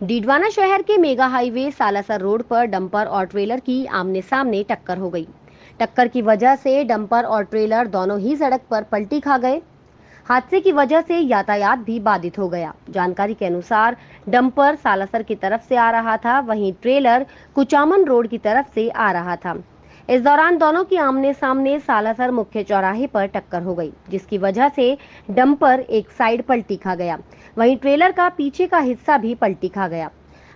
डीडवाना शहर के mega highway Salasar road पर डंपर और ट्रेलर की आमने सामने टक्कर हो गई। टक्कर की वजह से डंपर और ट्रेलर दोनों ही सड़क पर पलटी खा गए। हादसे की वजह से यातायात भी बाधित हो गया। जानकारी के अनुसार डंपर सालासर की तरफ से आ रहा था, वहीं ट्रेलर कुचामन रोड की तरफ से आ रहा था। इस दौरान दोनों की आमने सामने सालासर मुख्य चौराहे पर टक्कर हो गई, जिसकी वजह से डंपर एक साइड पलटी खा गया, वहीं ट्रेलर का पीछे का हिस्सा भी पलटी खा गया।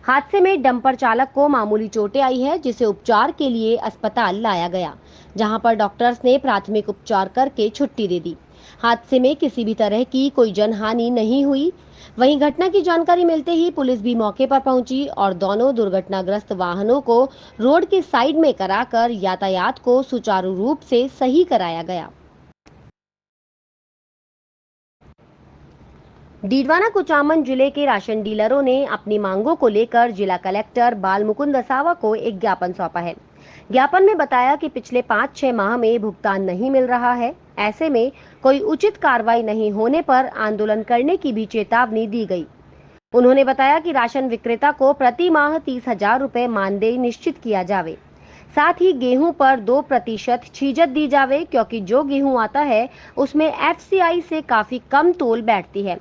हादसे में डंपर चालक को मामूली चोटें आई है, जिसे उपचार के लिए अस्पताल लाया गया, जहां पर डॉक्टर्स ने प्राथमिक उपचार करके छुट्टी दे दी। हादसे में किसी भी तरह की कोई जनहानि नहीं हुई। वहीं घटना की जानकारी मिलते ही पुलिस भी मौके पर पहुंची और दोनों दुर्घटनाग्रस्त वाहनों को रोड के साइड में कराकर यातायात को सुचारू रूप से सही कराया गया। डीडवाना कुचामन जिले के राशन डीलरों ने अपनी मांगों को लेकर जिला कलेक्टर बाल मुकुंद असावा को एक ज्ञापन सौंपा है। ज्ञापन में बताया कि पिछले 5-6 माह में भुगतान नहीं मिल रहा है। ऐसे में कोई उचित कार्रवाई नहीं होने पर आंदोलन करने की भी चेतावनी दी गई। उन्होंने बताया कि राशन विक्रेता को प्रति माह 30,000 रुपए मानदेय निश्चित किया जावे। साथ ही गेहूं पर 2% छीजत दी जावे, क्योंकि जो गेहूं आता है उसमें FCI से काफी कम तोल बैठती है।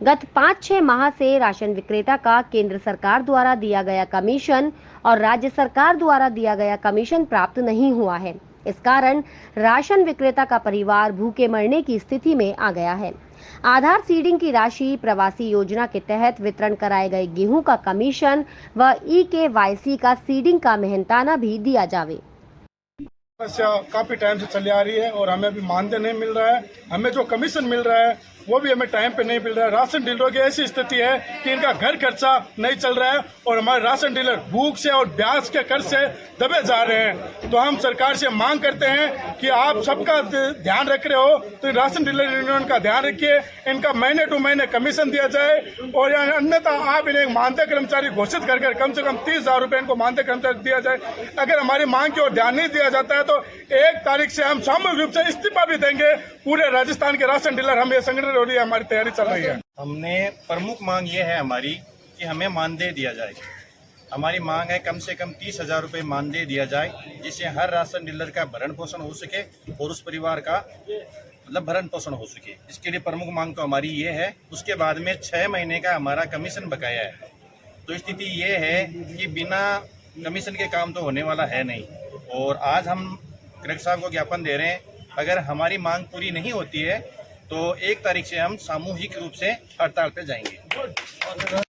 गत 5-6 माह से राशन विक्रेता का केंद्र सरकार द्वारा दिया गया कमीशन और राज्य सरकार द्वारा दिया गया कमीशन प्राप्त नहीं हुआ है। इस कारण राशन विक्रेता का परिवार भूखे मरने की स्थिति में आ गया है। आधार सीडिंग की राशि, प्रवासी योजना के तहत वितरण कराए गए गेहूं का कमीशन व EKYC का सीडिंग का मेहनताना भी दिया जावे। समस्या काफी टाइम से चली आ रही है और हमें अभी मानदेय नहीं मिल रहा है। हमें जो कमीशन मिल रहा है वो भी हमें टाइम पे नहीं मिल रहा है। राशन डीलरों की ऐसी स्थिति है कि इनका घर खर्चा नहीं चल रहा है और हमारे राशन डीलर भूख से और ब्याज के कर्ज से दबे जा रहे हैं। तो हम सरकार से मांग करते हैं कि आप सबका ध्यान रख रहे हो तो राशन डीलर यूनियन का ध्यान रखिए, इनका महीने टू महीने कमीशन दिया जाए और अन्यथा आप इन्हें मानदेय कर्मचारी घोषित कर कम से कम 30,000 रुपए इनको मानदेय कर्मचारी दिया जाए। अगर हमारी मांग की ओर ध्यान नहीं दिया जाता है तो 1 तारीख से हम सामूहिक रूप से इस्तीफा भी देंगे। पूरे राजस्थान के राशन डीलर हम ये संगठन हो रही है, हमारी तैयारी चल रही है। हमने प्रमुख मांग ये है हमारी कि हमें मानदेय दिया जाए। हमारी मांग है कम से कम 30,000 रुपये मानदेय दिया जाए, जिससे हर राशन डीलर का भरण पोषण हो सके और उस परिवार का भरण पोषण हो सके। इसके लिए प्रमुख मांग तो हमारी ये है। उसके बाद में 6 महीने का हमारा कमीशन बकाया है। तो स्थिति ये है कि बिना कमीशन के काम तो होने वाला है नहीं और आज हम कलेक्टर साहब को ज्ञापन दे रहे हैं। अगर हमारी मांग पूरी नहीं होती है तो 1 तारीख से हम सामूहिक रूप से हड़ताल पे जाएंगे।